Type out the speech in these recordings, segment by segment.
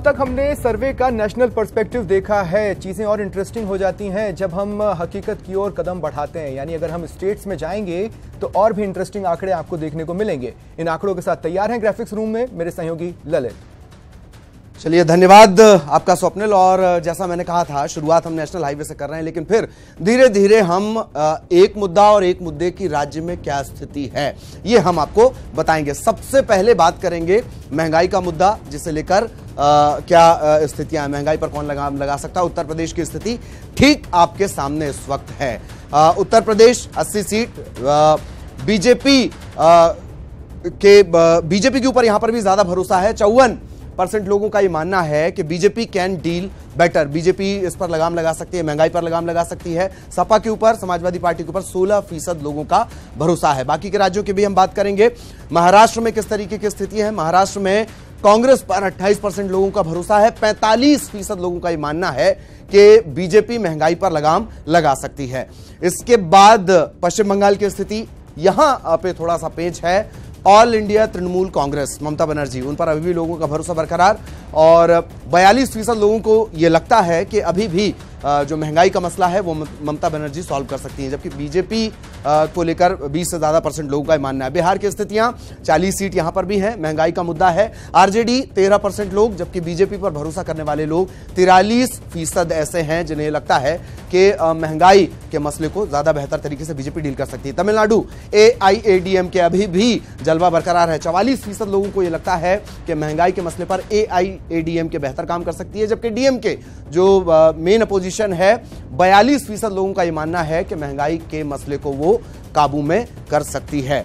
तक हमने सर्वे का नेशनल पर्सपेक्टिव देखा है। चीजें और इंटरेस्टिंग हो जाती हैं जब हम हकीकत की ओर कदम बढ़ाते हैं, यानी अगर हम स्टेट्स में जाएंगे तो और भी इंटरेस्टिंग आंकड़े आपको देखने को मिलेंगे। इन आंकड़ों के साथ तैयार हैं ग्राफिक्स रूम में मेरे सहयोगी ललित। चलिए, धन्यवाद आपका स्वप्निल। और जैसा मैंने कहा था, शुरुआत हम नेशनल हाईवे से कर रहे हैं, लेकिन फिर धीरे धीरे हम एक मुद्दा और एक मुद्दे की राज्य में क्या स्थिति है ये हम आपको बताएंगे। सबसे पहले बात करेंगे महंगाई का मुद्दा, जिसे लेकर क्या स्थितियां हैं, महंगाई पर कौन लगाम लगा सकता है। उत्तर प्रदेश की स्थिति ठीक आपके सामने इस वक्त है। उत्तर प्रदेश 80 सीट बीजेपी के ऊपर यहां पर भी ज्यादा भरोसा है। 54% लोगों का यह मानना है कि BJP can deal better, BJP इस पर लगाम लगा सकती है, महंगाई पर लगाम लगा सकती है। सपा के ऊपर, समाजवादी पार्टी के ऊपर 16% लोगों का भरोसा है। बाकी के राज्यों की भी हम बात करेंगे। महाराष्ट्र में किस तरीके की स्थिति है। महाराष्ट्र में कांग्रेस पर 28% लोगों का भरोसा है। 45% लोगों का यह मानना है कि बीजेपी महंगाई पर लगाम लगा सकती है। इसके बाद पश्चिम बंगाल की स्थिति, यहां पे थोड़ा सा पेच है। ऑल इंडिया तृणमूल कांग्रेस, ममता बनर्जी, उन पर अभी भी लोगों का भरोसा बरकरार, और 42% लोगों को यह लगता है कि अभी भी जो महंगाई का मसला है वो ममता बनर्जी सॉल्व कर सकती हैं, जबकि बीजेपी को लेकर 20 से ज्यादा % लोगों का मानना है। बिहार की स्थितियां, 40 सीट यहां पर भी हैं, महंगाई का मुद्दा है। आरजेडी 13% लोग, जबकि बीजेपी पर भरोसा करने वाले लोग 43% ऐसे हैं जिन्हें लगता है कि महंगाई के मसले को ज्यादा बेहतर तरीके से बीजेपी डील कर सकती है। तमिलनाडु AIADM के अभी भी जलवा बरकरार है। 44% लोगों को यह लगता है कि महंगाई के मसले पर AIADM के बेहतर काम कर सकती है, जबकि DMK जो मेन अपोजिशन है, 42% लोगों का यह मानना है कि महंगाई के मसले को वो काबू में कर सकती है।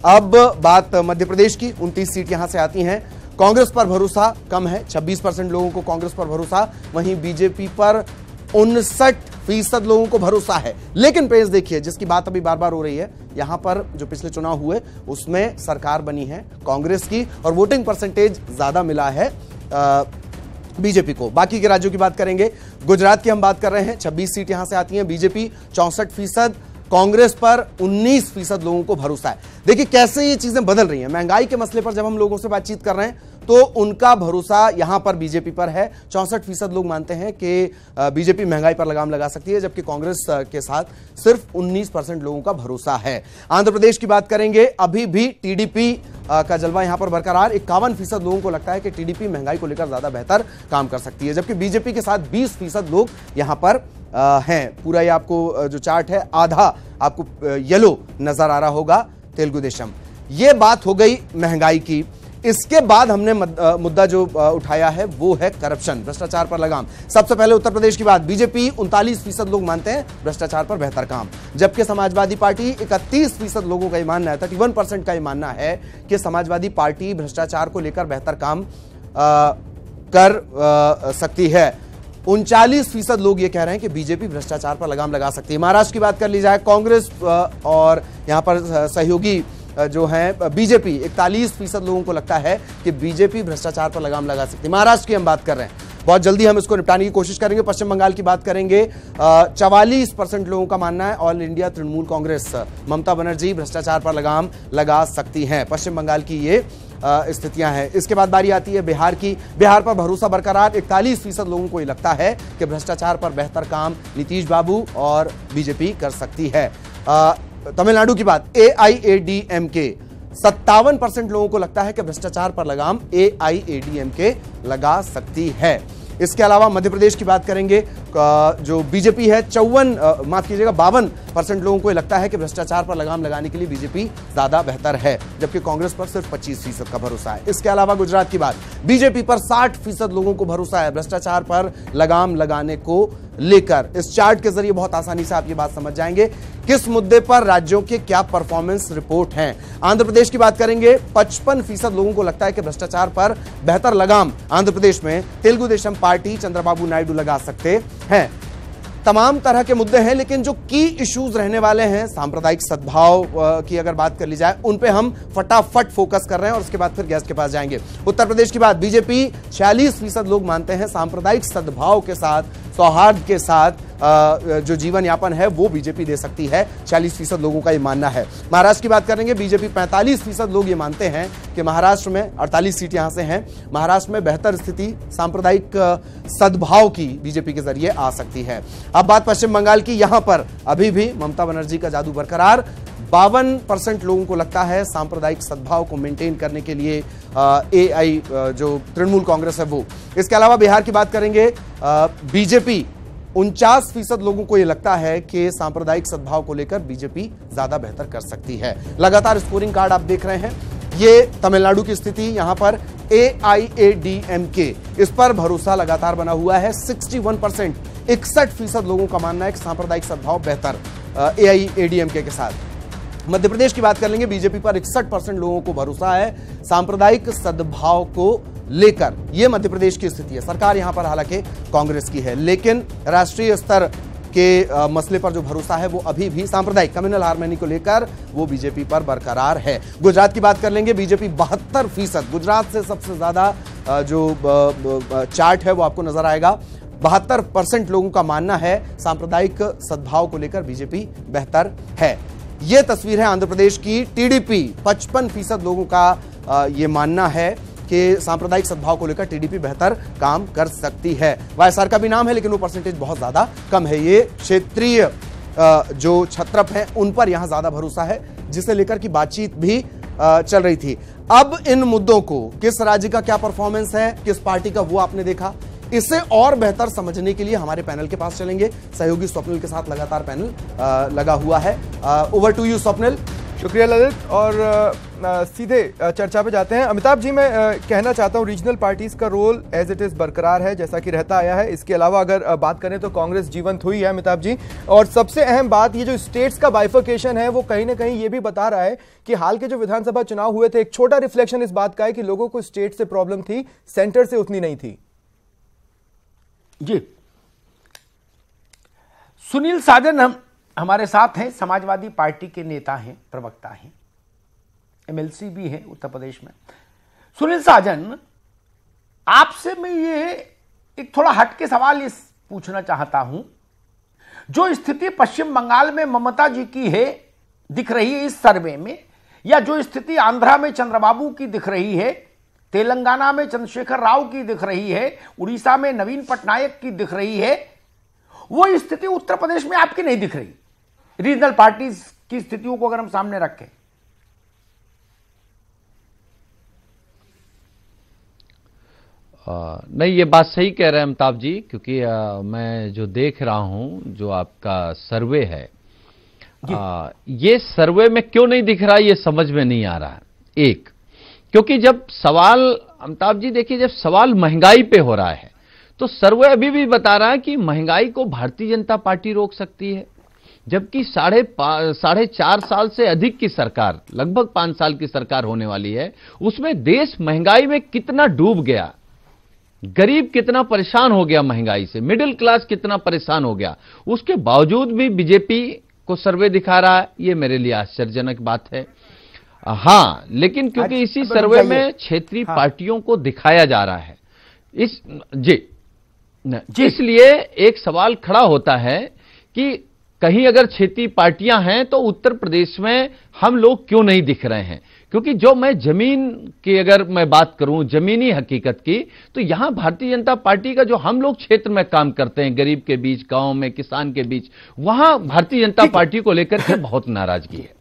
अब बात मध्य प्रदेश की, 29 सीट यहां से आती हैं। कांग्रेस पर भरोसा कम है, 26% लोगों को कांग्रेस पर भरोसा, वहीं बीजेपी पर 59% लोगों को भरोसा है। लेकिन पेज देखिए, जिसकी बात अभी बार बार हो रही है, यहां पर जो पिछले चुनाव हुए उसमें सरकार बनी है कांग्रेस की और वोटिंग परसेंटेज ज्यादा मिला है बीजेपी को। बाकी के राज्यों की बात करेंगे। गुजरात की हम बात कर रहे हैं, 26 सीट यहां से आती हैं। बीजेपी 64%, कांग्रेस पर 19% लोगों को भरोसा है। देखिए कैसे ये चीजें बदल रही हैं। महंगाई के मसले पर जब हम लोगों से बातचीत कर रहे हैं तो उनका भरोसा यहां पर बीजेपी पर है। 64% लोग मानते हैं कि बीजेपी महंगाई पर लगाम लगा सकती है, जबकि कांग्रेस के साथ सिर्फ 19% लोगों का भरोसा है। आंध्र प्रदेश की बात करेंगे, अभी भी टीडीपी का जलवा यहां पर बरकरार। 51% लोगों को लगता है कि टीडीपी महंगाई को लेकर ज्यादा बेहतर काम कर सकती है, जबकि बीजेपी के साथ 20% लोग यहां पर हैं। पूरा ये आपको जो चार्ट है, आधा आपको येलो नजर आ रहा होगा, तेलुगु देशम। ये बात हो गई महंगाई की। इसके बाद हमने मुद्दा जो उठाया है वो है करप्शन, भ्रष्टाचार पर लगाम। सबसे पहले उत्तर प्रदेश की बात, बीजेपी 39% लोग मानते हैं भ्रष्टाचार पर बेहतर काम, जबकि समाजवादी पार्टी 31% लोगों का ये मानना है, 31% का ये मानना है कि समाजवादी पार्टी भ्रष्टाचार को लेकर बेहतर काम कर सकती है। 39% लोग ये कह रहे हैं कि बीजेपी भ्रष्टाचार पर लगाम लगा सकती है। महाराष्ट्र की बात कर ली जाए, कांग्रेस और यहां पर सहयोगी जो है बीजेपी, 41% लोगों को लगता है कि बीजेपी भ्रष्टाचार पर लगाम लगा सकती है। महाराष्ट्र की हम बात कर रहे हैं, बहुत जल्दी हम इसको निपटाने की कोशिश करेंगे। पश्चिम बंगाल की बात करेंगे, 44% लोगों का मानना है ऑल इंडिया तृणमूल कांग्रेस, ममता बनर्जी भ्रष्टाचार पर लगाम लगा सकती हैं। पश्चिम बंगाल की ये स्थितियां हैं। इसके बाद बारी आती है बिहार की। बिहार पर भरोसा बरकरार, 41% लोगों को ये लगता है कि भ्रष्टाचार पर बेहतर काम नीतीश बाबू और बीजेपी कर सकती है। तमिलनाडु की बात, AIADMK, 57% लोगों को लगता है कि भ्रष्टाचार पर लगाम AIADMK लगा सकती है। इसके अलावा मध्य प्रदेश की बात करेंगे, जो बीजेपी है 52% लोगों को लगता है कि भ्रष्टाचार पर लगाम लगाने के लिए बीजेपी ज्यादा बेहतर है, जबकि कांग्रेस पर सिर्फ 25% का भरोसा है। इसके अलावा गुजरात की बात, बीजेपी पर 60% लोगों को भरोसा है भ्रष्टाचार पर लगाम लगाने को लेकर। इस चार्ट के जरिए बहुत आसानी से आप ये बात समझ जाएंगे किस मुद्दे पर राज्यों के क्या परफॉर्मेंस रिपोर्ट हैं। आंध्र प्रदेश की बात करेंगे, 55% लोगों को लगता है कि भ्रष्टाचार पर बेहतर लगाम आंध्र प्रदेश में तेलुगु देशम पार्टी चंद्रबाबू नायडू लगा सकते हैं। तमाम तरह के मुद्दे हैं, लेकिन जो की इश्यूज रहने वाले हैं, सांप्रदायिक सद्भाव की अगर बात कर ली जाए, उन पे हम फटाफट फोकस कर रहे हैं और उसके बाद फिर गेस्ट के पास जाएंगे। उत्तर प्रदेश की बात, बीजेपी 46% लोग मानते हैं सांप्रदायिक सद्भाव के साथ सौहार्द के साथ जो जीवन यापन है वो बीजेपी दे सकती है। 40% लोगों का ये मानना है। महाराष्ट्र की बात करेंगे, बीजेपी 45% लोग ये मानते हैं कि महाराष्ट्र में 48 सीट यहां से हैं, महाराष्ट्र में बेहतर स्थिति सांप्रदायिक सद्भाव की बीजेपी के जरिए आ सकती है। अब बात पश्चिम बंगाल की, यहां पर अभी भी ममता बनर्जी का जादू बरकरार। 52% लोगों को लगता है सांप्रदायिक सद्भाव को मेंटेन करने के लिए एआई जो तृणमूल कांग्रेस है वो। इसके अलावा बिहार की बात करेंगे, बीजेपी 49% लोगों को यह लगता है कि सांप्रदायिक सद्भाव को लेकर बीजेपी ज्यादा बेहतर कर सकती है। लगातार स्कोरिंग कार्ड आप देख रहे हैं। ये तमिलनाडु की स्थिति, यहां पर AIADMK, इस पर भरोसा लगातार बना हुआ है। 61%, 61% लोगों का मानना है कि सांप्रदायिक सद्भाव बेहतर AIADMK के साथ। मध्य प्रदेश की बात कर लेंगे, बीजेपी पर 61% लोगों को भरोसा है सांप्रदायिक सद्भाव को लेकर। यह मध्य प्रदेश की स्थिति है। सरकार यहां पर हालांकि कांग्रेस की है, लेकिन राष्ट्रीय स्तर के मसले पर जो भरोसा है वो अभी भी सांप्रदायिक कम्युनल हार्मनी को लेकर वो बीजेपी पर बरकरार है। गुजरात की बात कर लेंगे, बीजेपी 72%, गुजरात से सबसे ज्यादा जो चार्ट है वो आपको नजर आएगा। 72% लोगों का मानना है सांप्रदायिक सद्भाव को लेकर बीजेपी बेहतर है। यह तस्वीर है आंध्र प्रदेश की। टीडीपी 55% लोगों का यह मानना है कि सांप्रदायिक सद्भाव को लेकर टीडीपी बेहतर काम कर सकती है। वाईएसआर का भी नाम है, लेकिन वो परसेंटेज बहुत ज्यादा कम है। ये क्षेत्रीय जो छत्रप हैं उन पर यहां ज्यादा भरोसा है, जिसे लेकर की बातचीत भी चल रही थी। अब इन मुद्दों को, किस राज्य का क्या परफॉर्मेंस है, किस पार्टी का, वो आपने देखा। इसे और बेहतर समझने के लिए हमारे पैनल के पास चलेंगे। सहयोगी स्वप्निल के साथ लगातार पैनल लगा हुआ है। Over to you Swapnil. शुक्रिया ललित। और सीधे चर्चा पे जाते हैं। अमिताभ जी, मैं कहना चाहता हूं रीजनल पार्टीज का रोल एज इट इज बरकरार है, जैसा कि रहता आया है। इसके अलावा अगर बात करें तो कांग्रेस जीवंत हुई है अमिताभ जी। और सबसे अहम बात, ये जो स्टेट्स का बाइफर्केशन है वो कहीं ना कहीं ये भी बता रहा है कि हाल के जो विधानसभा चुनाव हुए थे, एक छोटा रिफ्लेक्शन इस बात का है कि लोगों को स्टेट से प्रॉब्लम थी, सेंटर से उतनी नहीं थी। जी, सुनील साजन हमारे साथ हैं, समाजवादी पार्टी के नेता हैं, प्रवक्ता हैं, MLC भी हैं उत्तर प्रदेश में। सुनील साजन, आपसे मैं ये एक थोड़ा हटके सवाल ये पूछना चाहता हूं। जो स्थिति पश्चिम बंगाल में ममता जी की है, दिख रही है इस सर्वे में, या जो स्थिति आंध्रा में चंद्रबाबू की दिख रही है, तेलंगाना में चंद्रशेखर राव की दिख रही है, उड़ीसा में नवीन पटनायक की दिख रही है, वो स्थिति उत्तर प्रदेश में आपकी नहीं दिख रही। रीजनल पार्टीज की स्थितियों को अगर हम सामने रखें, नहीं, ये बात सही कह रहे हैं अमिताभ जी, क्योंकि मैं जो देख रहा हूं, जो आपका सर्वे है, ये सर्वे में क्यों नहीं दिख रहा, ये समझ में नहीं आ रहा है। एक, क्योंकि जब सवाल, अमिताभ जी देखिए, जब सवाल महंगाई पे हो रहा है तो सर्वे अभी भी बता रहा है कि महंगाई को भारतीय जनता पार्टी रोक सकती है, जबकि 4.5 साल से अधिक की सरकार, लगभग 5 साल की सरकार होने वाली है, उसमें देश महंगाई में कितना डूब गया, गरीब कितना परेशान हो गया महंगाई से, मिडिल क्लास कितना परेशान हो गया, उसके बावजूद भी बीजेपी को सर्वे दिखा रहा है। ये मेरे लिए आश्चर्यजनक बात है। हाँ, लेकिन क्योंकि इसी सर्वे में क्षेत्रीय पार्टियों को दिखाया जा रहा है, इसलिए एक सवाल खड़ा होता है कि कहीं अगर क्षेत्रीय पार्टियां हैं तो उत्तर प्रदेश में हम लोग क्यों नहीं दिख रहे हैं। क्योंकि जो मैं जमीन की अगर मैं बात करूं, जमीनी हकीकत की, तो यहां भारतीय जनता पार्टी का जो हम लोग क्षेत्र में काम करते हैं, गरीब के बीच, गांव में, किसान के बीच, वहां भारतीय जनता पार्टी को लेकर के बहुत नाराजगी है।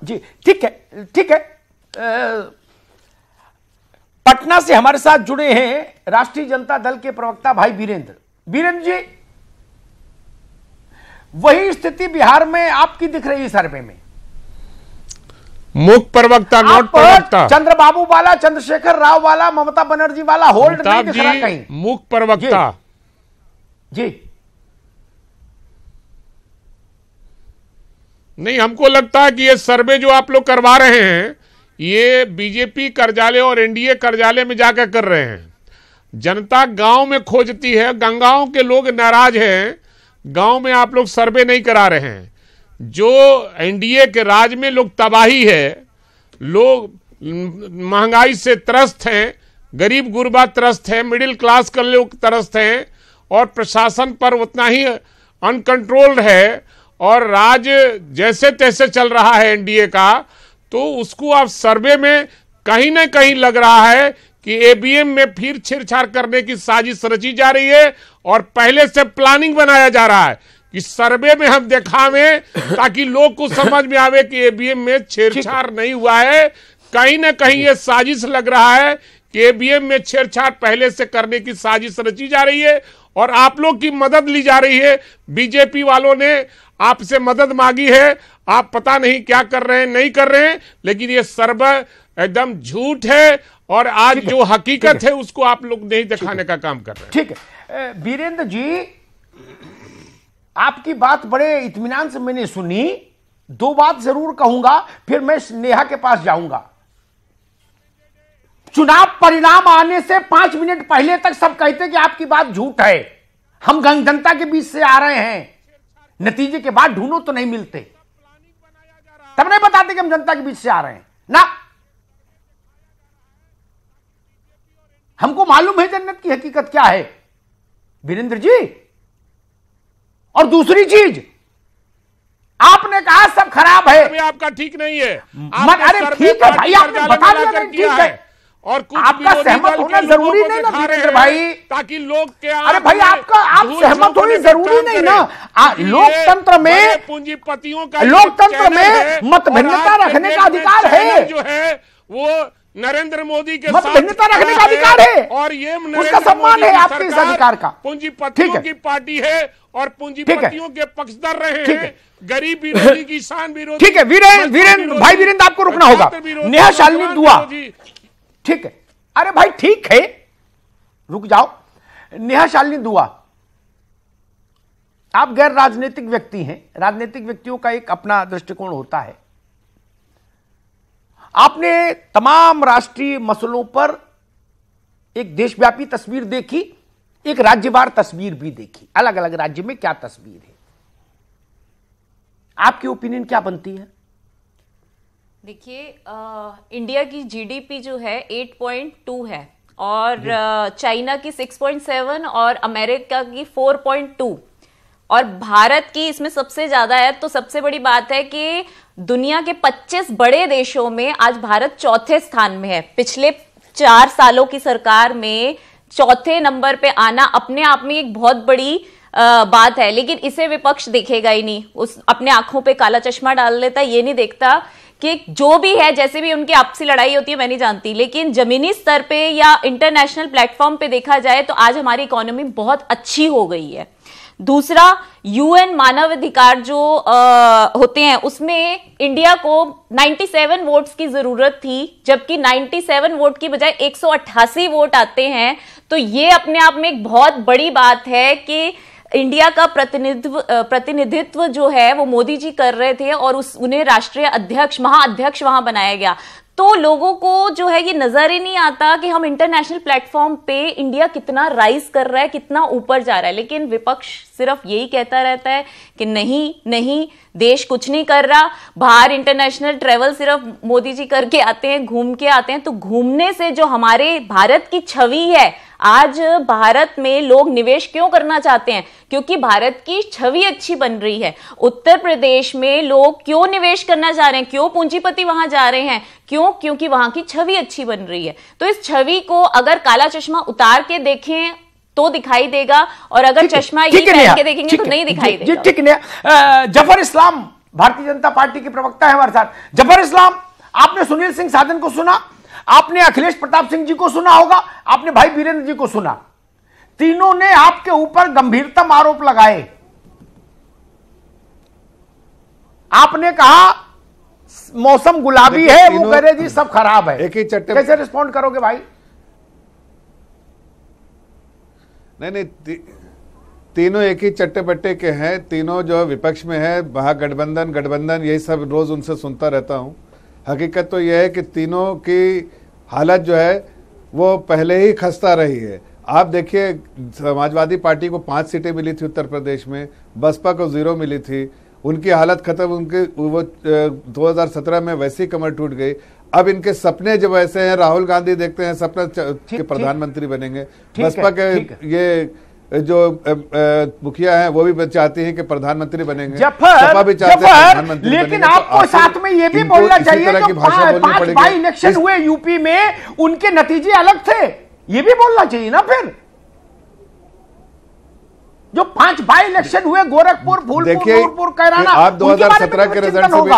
जी, ठीक है, ठीक है। पटना से हमारे साथ जुड़े हैं राष्ट्रीय जनता दल के प्रवक्ता भाई वीरेंद्र। वीरेंद्र जी, वही स्थिति बिहार में आपकी दिख रही है सर्वे में। मुख्य प्रवक्ता, नोट प्रवक्ता, चंद्रबाबू वाला, चंद्रशेखर राव वाला, ममता बनर्जी वाला होल्ड नहीं दिख रहा कहीं। मुख्य प्रवक्ता जी, नहीं, हमको लगता है कि ये सर्वे जो आप लोग करवा रहे हैं, ये बीजेपी कार्यालय और एनडीए कार्यालय में जाकर कर रहे हैं। जनता गांव में खोजती है, गंगाओं के लोग नाराज हैं, गांव में आप लोग सर्वे नहीं करा रहे हैं। जो एनडीए के राज में लोग तबाही है, लोग महंगाई से त्रस्त हैं, गरीब गुरबा त्रस्त हैं, मिडिल क्लास के लोग त्रस्त हैं, और प्रशासन पर उतना ही अनकंट्रोल्ड है और राज जैसे तैसे चल रहा है एनडीए का, तो उसको अब सर्वे में कहीं ना कहीं लग रहा है कि ईवीएम में फिर छेड़छाड़ करने की साजिश रची जा रही है और पहले से प्लानिंग बनाया जा रहा है कि सर्वे में हम दिखावें ताकि लोग को समझ में आवे कि ईवीएम में छेड़छाड़ नहीं हुआ है। कहीं ना कहीं ये साजिश लग रहा है कि ईवीएम में छेड़छाड़ पहले से करने की साजिश रची जा रही है और आप लोग की मदद ली जा रही है। बीजेपी वालों ने आपसे मदद मांगी है, आप पता नहीं क्या कर रहे हैं, नहीं कर रहे हैं, लेकिन ये सर्वे एकदम झूठ है और आज जो हकीकत है उसको आप लोग नहीं दिखाने का काम कर रहे हैं। ठीक है वीरेंद्र जी, आपकी बात बड़े इत्मीनान से मैंने सुनी। दो बात जरूर कहूंगा, फिर मैं नेहा के पास जाऊंगा। चुनाव परिणाम आने से 5 मिनट पहले तक सब कहते कि आपकी बात झूठ है, हम जनता के बीच से आ रहे हैं, नतीजे के बाद ढूंढो तो नहीं मिलते, तब नहीं बताते कि हम जनता के बीच से आ रहे हैं ना। हमको मालूम है जन्नत की हकीकत क्या है वीरेंद्र जी। और दूसरी चीज, आपने कहा सब खराब है, आपका ठीक नहीं है। अरे ठीक है भाई, आपने बता दिया नहीं ठीक है, और कुछ आपका सहमत होना जरूरी नहीं ना वीरेंद्र भाई, ताकि लोग के अरे भाई आपका आप सहमत होनी जरूरी नहीं ना। लोकतंत्र में पूंजीपतियों का लोकतंत्र में मतभिन्नता रखने का अधिकार है, जो है वो नरेंद्र मोदी के मतभिन्नता रखने का अधिकार है और ये उसका सम्मान है आपके इस अधिकार का। पूंजीपतियों की पार्टी है और पूंजीपतियों के पक्षधर रहे हैं, गरीब विरोधी, किसान विरोधी। ठीक है वीरेंद्र भाई, वीरेंद्र आपको रुकना होगा। नेहा शालिनी दुआ, ठीक है, अरे भाई ठीक है, रुक जाओ। नेहा शालिनी दुआ, आप गैर राजनीतिक व्यक्ति हैं, राजनीतिक व्यक्तियों का एक अपना दृष्टिकोण होता है। आपने तमाम राष्ट्रीय मसलों पर एक देशव्यापी तस्वीर देखी, एक राज्यवार तस्वीर भी देखी, अलग अलग राज्य में क्या तस्वीर है, आपकी ओपिनियन क्या बनती है? देखिए, इंडिया की जीडीपी जो है 8.2 है और चाइना की 6.7 और अमेरिका की 4.2 और भारत की इसमें सबसे ज्यादा है। तो सबसे बड़ी बात है कि दुनिया के 25 बड़े देशों में आज भारत चौथे स्थान में है। पिछले 4 सालों की सरकार में चौथे नंबर पे आना अपने आप में एक बहुत बड़ी बात है, लेकिन इसे विपक्ष देखेगा ही नहीं, उस अपने आंखों पे काला चश्मा डाल लेता है। ये नहीं देखता कि जो भी है, जैसे भी उनकी आपसी लड़ाई होती है मैं नहीं जानती, लेकिन जमीनी स्तर पे या इंटरनेशनल प्लेटफॉर्म पे देखा जाए तो आज हमारी इकोनॉमी बहुत अच्छी हो गई है। दूसरा, यूएन मानवाधिकार जो होते हैं उसमें इंडिया को 97 वोट्स की जरूरत थी, जबकि 97 वोट की बजाय 188 वोट आते हैं। तो ये अपने आप में एक बहुत बड़ी बात है कि इंडिया का प्रतिनिधित्व जो है वो मोदी जी कर रहे थे और उन्हें राष्ट्रीय अध्यक्ष, महाअध्यक्ष वहां बनाया गया। तो लोगों को जो है ये नजर ही नहीं आता कि हम इंटरनेशनल प्लेटफॉर्म पे इंडिया कितना राइज कर रहा है, कितना ऊपर जा रहा है, लेकिन विपक्ष सिर्फ यही कहता रहता है कि नहीं देश कुछ नहीं कर रहा, बाहर इंटरनेशनल ट्रेवल सिर्फ मोदी जी करके आते हैं, घूम के आते हैं। तो घूमने से जो हमारे भारत की छवि है, आज भारत में लोग निवेश क्यों करना चाहते हैं? क्योंकि भारत की छवि अच्छी बन रही है। उत्तर प्रदेश में लोग क्यों निवेश करना चाह रहे हैं, क्यों पूंजीपति वहां जा रहे हैं, क्यों? क्योंकि वहां की छवि अच्छी बन रही है। तो इस छवि को अगर काला चश्मा उतार के देखें तो दिखाई देगा, और अगर चश्मा ये पहन के देखेंगे तो नहीं दिखाई देगा। ठीक है। जफर इस्लाम भारतीय जनता पार्टी के प्रवक्ता है हमारे साथ। जफर इस्लाम, आपने सुनील सिंह साधन को सुना, आपने अखिलेश प्रताप सिंह जी को सुना होगा, आपने भाई वीरेंद्र जी को सुना। तीनों ने आपके ऊपर गंभीरतम आरोप लगाए। आपने कहा मौसम गुलाबी है, वो कह रहे जी सब खराब है। एक ही चट्टे कैसे रिस्पॉन्ड करोगे भाई? नहीं, तीनों एक ही चट्टे बट्टे के हैं, तीनों जो विपक्ष में है, महागठबंधन यही सब रोज उनसे सुनता रहता हूं। हकीकत तो यह है कि तीनों की हालत जो है वो पहले ही खस्ता रही है। आप देखिए, समाजवादी पार्टी को 5 सीटें मिली थी उत्तर प्रदेश में, बसपा को 0 मिली थी, उनकी हालत खत्म। उनके वो 2017 में वैसे ही कमर टूट गई। अब इनके सपने जब ऐसे हैं, राहुल गांधी देखते हैं सपना के प्रधानमंत्री बनेंगे, बसपा के ये जो मुखिया हैं वो भी चाहती हैं कि प्रधानमंत्री बनेंगे, जफर, सपा भी चाहते हैं प्रधानमंत्री लेकिन बनेंगे। आपको तो साथ में ये भी इनको बोलना इसी चाहिए तरह कि की भाषा बोलनी 5 पड़ेगी। बाई इलेक्शन हुए यूपी में, उनके नतीजे अलग थे, ये भी बोलना चाहिए ना। फिर जो 5 बाई इलेक्शन हुए गोरखपुर, फूलपुर, नूरपुर, कैराना, आप 2017 के रिजल्ट से भी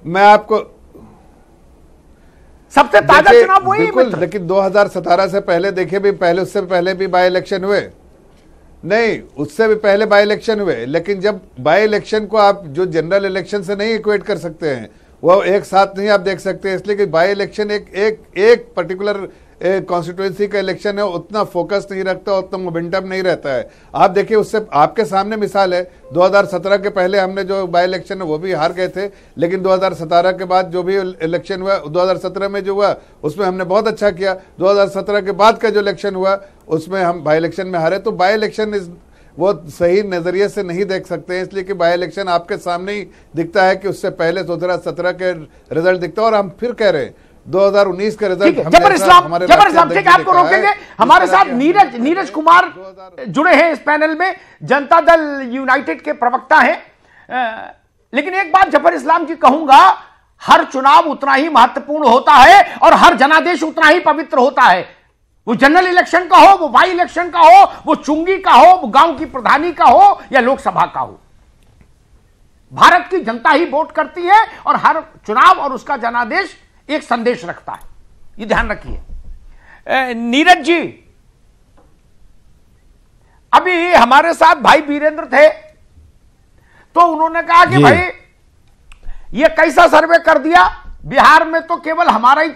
मैं आपको सबसे ताजा चुनाव वही बिल्कुल, लेकिन 2017 से पहले देखिए भी, पहले उससे पहले भी बाई इलेक्शन हुए, नहीं उससे भी पहले बाई इलेक्शन हुए, लेकिन जब बाई इलेक्शन को आप जो जनरल इलेक्शन से नहीं इक्वेट कर सकते हैं, वो एक साथ नहीं आप देख सकते, इसलिए कि बाई इलेक्शन एक पर्टिकुलर कॉन्स्टिट्यूएंसी का इलेक्शन है, उतना फोकस नहीं रखता, उतना मोमेंटम नहीं रहता है। आप देखिए, उससे आपके सामने मिसाल है, 2017 के पहले हमने जो बाई इलेक्शन है वो भी हार गए थे, लेकिन 2017 के बाद जो भी इलेक्शन हुआ, 2017 में जो हुआ उसमें हमने बहुत अच्छा किया। 2017 के बाद का जो इलेक्शन हुआ उसमें हम बाई इलेक्शन में हारे। तो बाई इलेक्शन वो सही नजरिए से नहीं देख सकते हैं, इसलिए कि बाई इलेक्शन आपके सामने ही दिखता है कि उससे पहले 2017 के रिजल्ट दिखता है। और हम फिर कह रहे हैं 2019 का रिजल्ट जबर इस्लाम ठीक है, आपको रोकेंगे। हमारे साथ नीरज कुमार जुड़े हैं इस पैनल में, जनता दल यूनाइटेड के प्रवक्ता हैं। लेकिन एक बात जफर इस्लाम की कहूंगा, हर चुनाव उतना ही महत्वपूर्ण होता है और हर जनादेश उतना ही पवित्र होता है। वो जनरल इलेक्शन का हो, वो बाई इलेक्शन का हो, वो चुंगी का हो, वो गांव की प्रधानी का हो या लोकसभा का हो, भारत की जनता ही वोट करती है और हर चुनाव और उसका जनादेश एक संदेश रखता है, ये ध्यान रखिए। नीरज जी, अभी हमारे साथ भाई वीरेंद्र थे, तो उन्होंने कहा कि भाई ये कैसा सर्वे कर दिया, बिहार में तो केवल हमारा ही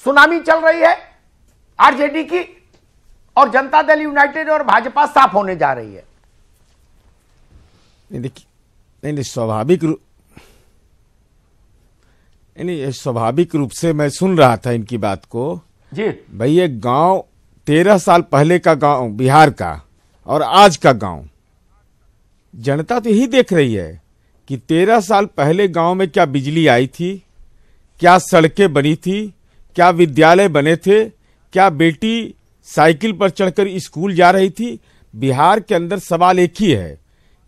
सुनामी चल रही है आरजेडी की, और जनता दल यूनाइटेड और भाजपा साफ होने जा रही है। नहीं, स्वाभाविक रूप से मैं सुन रहा था इनकी बात को जी। भाई ये गांव 13 साल पहले का गांव बिहार का और आज का गांव, जनता तो यही देख रही है कि 13 साल पहले गांव में क्या बिजली आई थी, क्या सड़कें बनी थी, क्या विद्यालय बने थे, क्या बेटी साइकिल पर चढ़कर स्कूल जा रही थी। बिहार के अंदर सवाल एक ही है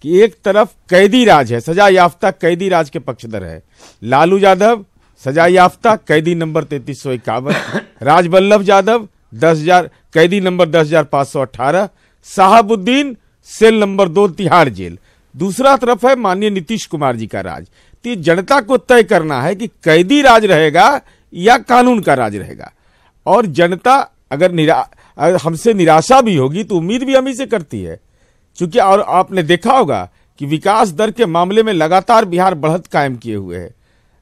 कि एक तरफ कैदी राज है, सजा याफ्ता कैदी राज के पक्षधर है लालू यादव, सजा याफ्ता कैदी नंबर 3351, राजवल्लभ यादव 10,000 कैदी number 10,518, Shahabuddin cell number 2 Tihar jail. दूसरा तरफ है माननीय नीतीश कुमार जी का राज। तो जनता को तय करना है कि कैदी राज रहेगा या कानून का राज रहेगा। और जनता अगर हमसे निराशा भी होगी तो उम्मीद भी हम ही से करती है, क्योंकि और आपने देखा होगा कि विकास दर के मामले में लगातार बिहार बढ़त कायम किए हुए है,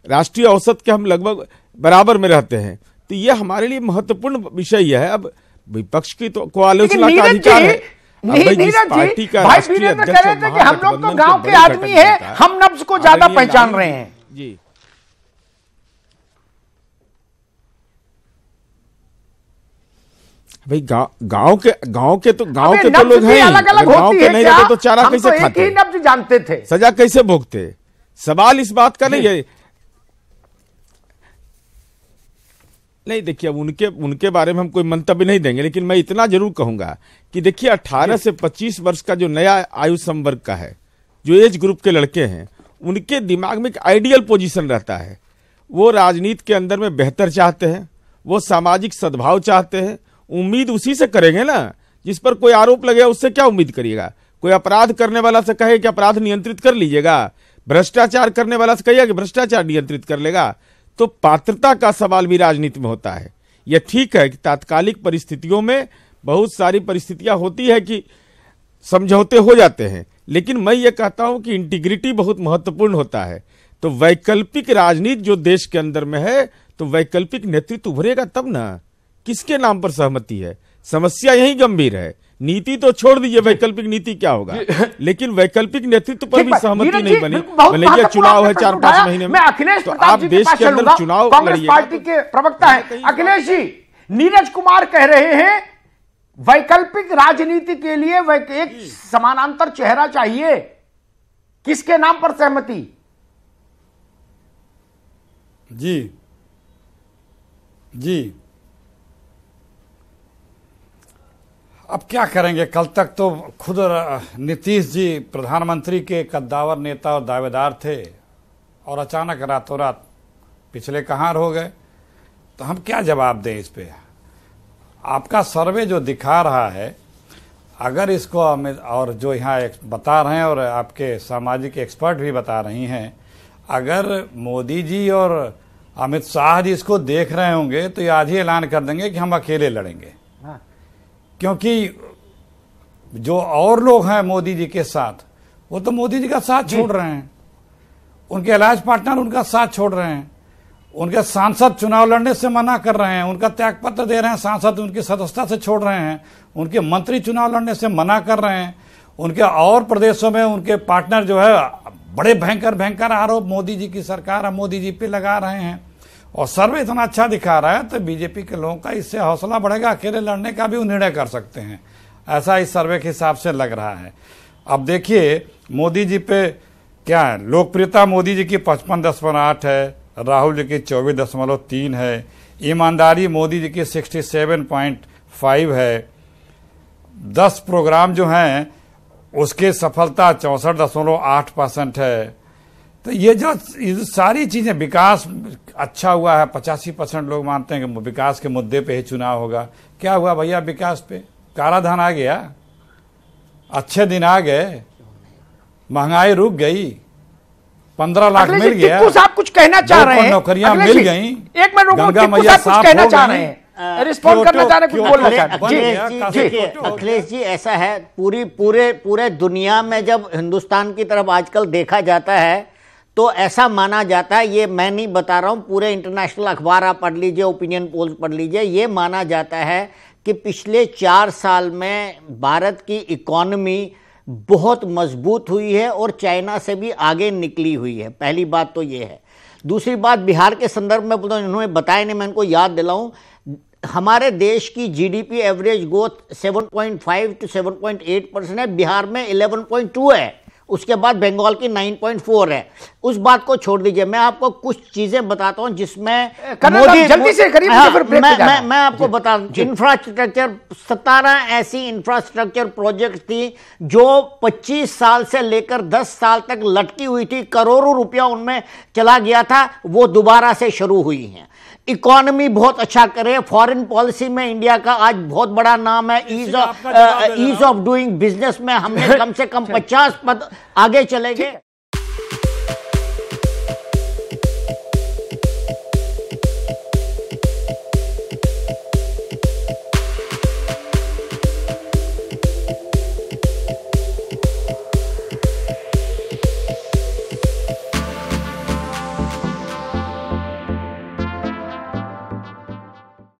राष्ट्रीय औसत के हम लगभग बराबर में रहते हैं। तो यह हमारे लिए महत्वपूर्ण विषय है। अब विपक्ष की तो को आलोचना का अधिकार है। पार्टी का राष्ट्रीय अध्यक्ष कह रहे थे कि हम लोग तो गांव के आदमी हैं, हम नब्ज को ज्यादा पहचान रहे हैं। जी, भाई गांव के तो लोग हैं, अलग-अलग गांव होती के है नहीं क्या? रहते तो चारा हम कैसे तो खाते, एक ही नब्ज जानते थे, सजा कैसे भोगते। सवाल इस बात का नहीं है। नहीं, देखिए, अब उनके बारे में हम कोई मंतव्य नहीं देंगे, लेकिन मैं इतना जरूर कहूंगा कि देखिए 18 से 25 वर्ष का जो नया आयु संवर्ग का है, जो एज ग्रुप के लड़के हैं, उनके दिमाग में एक आइडियल पोजीशन रहता है। वो राजनीति के अंदर में बेहतर चाहते हैं, वो सामाजिक सद्भाव चाहते हैं। उम्मीद उसी से करेंगे ना, जिस पर कोई आरोप लगे उससे क्या उम्मीद करिएगा। कोई अपराध करने वाला से कहे कि अपराध नियंत्रित कर लीजिएगा, भ्रष्टाचार करने वाला से कहिएगा कि भ्रष्टाचार नियंत्रित कर लेगा। तो पात्रता का सवाल भी राजनीति में होता है। यह ठीक है कि तात्कालिक परिस्थितियों में बहुत सारी परिस्थितियां होती है कि समझौते हो जाते हैं, लेकिन मैं ये कहता हूं कि इंटीग्रिटी बहुत महत्वपूर्ण होता है। तो वैकल्पिक राजनीति जो देश के अंदर में है, तो वैकल्पिक नेतृत्व उभरेगा तब ना। किसके नाम पर सहमति है? समस्या यही गंभीर है। नीति तो छोड़ दीजिए, वैकल्पिक नीति क्या होगा, लेकिन वैकल्पिक नेतृत्व पर भी सहमति नहीं बनी। भले चुनाव है 4-5 महीने में, अखिलेश तो आप देश के अंदर चुनाव कांग्रेस पार्टी के प्रवक्ता है अखिलेश जी, नीरज कुमार कह रहे हैं वैकल्पिक राजनीति के लिए एक समानांतर चेहरा चाहिए। किसके नाम पर सहमति? जी, अब क्या करेंगे, कल तक तो खुद नीतीश जी प्रधानमंत्री के कद्दावर नेता और दावेदार थे और अचानक रातों रात पिछले कहार हो गए। तो हम क्या जवाब दें इस पे? आपका सर्वे जो दिखा रहा है, अगर इसको और जो यहाँ बता रहे हैं और आपके सामाजिक एक्सपर्ट भी बता रही हैं, अगर मोदी जी और अमित शाह जी इसको देख रहे होंगे तो ये आज ही ऐलान कर देंगे कि हम अकेले लड़ेंगे। क्योंकि जो और लोग हैं मोदी जी के साथ, वो तो मोदी जी का साथ छोड़ रहे हैं, उनके अलायंस पार्टनर उनका साथ छोड़ रहे हैं, उनके सांसद चुनाव लड़ने से मना कर रहे हैं, उनका त्यागपत्र दे रहे हैं, सांसद उनकी सदस्यता से छोड़ रहे हैं, उनके मंत्री चुनाव लड़ने से मना कर रहे हैं, उनके और प्रदेशों में उनके पार्टनर जो है बड़े भयंकर भयंकर आरोप मोदी जी की सरकार और मोदी जी पे लगा रहे हैं। और सर्वे इतना अच्छा दिखा रहा है तो बीजेपी के लोगों का इससे हौसला बढ़ेगा, अकेले लड़ने का भी वो निर्णय कर सकते हैं, ऐसा इस सर्वे के हिसाब से लग रहा है। अब देखिए मोदी जी पे क्या है, लोकप्रियता मोदी जी की 55.8 है, राहुल जी की 24.3 है, ईमानदारी मोदी जी की 67.5 है, 10 प्रोग्राम जो हैं उसके सफलता 64.8% है। तो ये जो सारी चीजें, विकास अच्छा हुआ है, 85% लोग मानते हैं कि विकास के मुद्दे पे ही चुनाव होगा। क्या हुआ भैया विकास पे? काला धन आ गया, अच्छे दिन आ गए, महंगाई रुक गई, 15 लाख मिल गया, आप कुछ कहना चाह रहे हैं, नौकरियां मिल गई, एक मिनट गंगा मैया साफ कहना चाह रहे हैं, रिस्पॉन्ड करना चाह रहे हैं, कुछ बोलना चाह रहे हैं। अखिलेश जी, ऐसा है पूरे दुनिया में जब हिंदुस्तान की तरफ आजकल देखा जाता है तो ऐसा माना जाता है, ये मैं नहीं बता रहा हूं, पूरे इंटरनेशनल अखबार आप पढ़ लीजिए, ओपिनियन पोल्स पढ़ लीजिए, ये माना जाता है कि पिछले 4 साल में भारत की इकोनॉमी बहुत मजबूत हुई है और चाइना से भी आगे निकली हुई है। पहली बात तो ये है। दूसरी बात, बिहार के संदर्भ में बोलता हूं, इन्होंने बताया नहीं, मैं इनको याद दिलाऊं, हमारे देश की जीडीपी एवरेज ग्रोथ 7.5 to 7.8% है, बिहार में 11.2 है, उसके बाद बंगाल की 9.4 है। उस बात को छोड़ दीजिए, मैं आपको कुछ चीजें बताता हूं जिसमें मोदी, जल्दी से करिए, मैं आपको बता, इंफ्रास्ट्रक्चर 17 ऐसी इंफ्रास्ट्रक्चर प्रोजेक्ट थी जो 25 साल से लेकर 10 साल तक लटकी हुई थी, करोड़ों रुपया उनमें चला गया था, वो दोबारा से शुरू हुई हैं। इकोनॉमी बहुत अच्छा करे, फॉरेन पॉलिसी में इंडिया का आज बहुत बड़ा नाम है, ईज ऑफ डूइंग बिजनेस में हमने कम से कम 50 पद आगे चले गए।